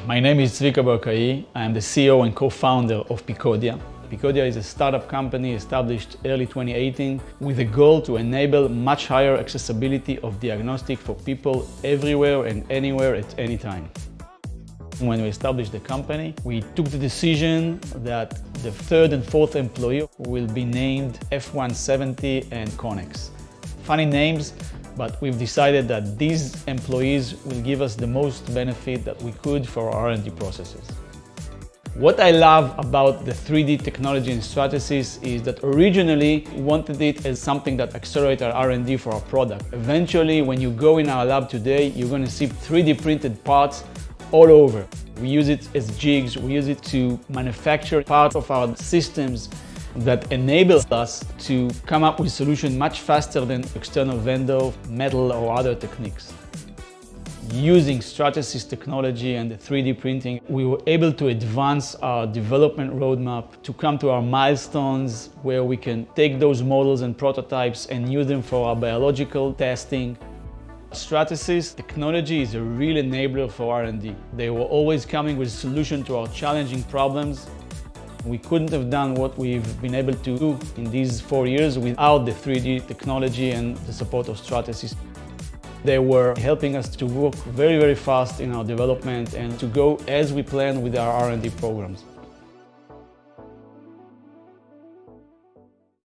My name is I am the CEO and co-founder of Picodya. Picodya is a startup company established early 2018 with a goal to enable much higher accessibility of diagnostic for people everywhere and anywhere at any time. When we established the company, we took the decision that the third and fourth employee will be named F170 and Connex. Funny names, but we've decided that these employees will give us the most benefit that we could for our R&D processes. What I love about the 3D technology in Stratasys is that originally we wanted it as something that accelerates our R&D for our product. Eventually, when you go in our lab today, you're going to see 3D printed parts all over. We use it as jigs, we use it to manufacture parts of our systems that enables us to come up with a solution much faster than external vendor, metal or other techniques. Using Stratasys technology and the 3D printing, we were able to advance our development roadmap to come to our milestones where we can take those models and prototypes and use them for our biological testing. Stratasys technology is a real enabler for R&D. They were always coming with a solution to our challenging problems. We couldn't have done what we've been able to do in these 4 years without the 3D technology and the support of Stratasys. They were helping us to work very fast in our development and to go as we planned with our R&D programs.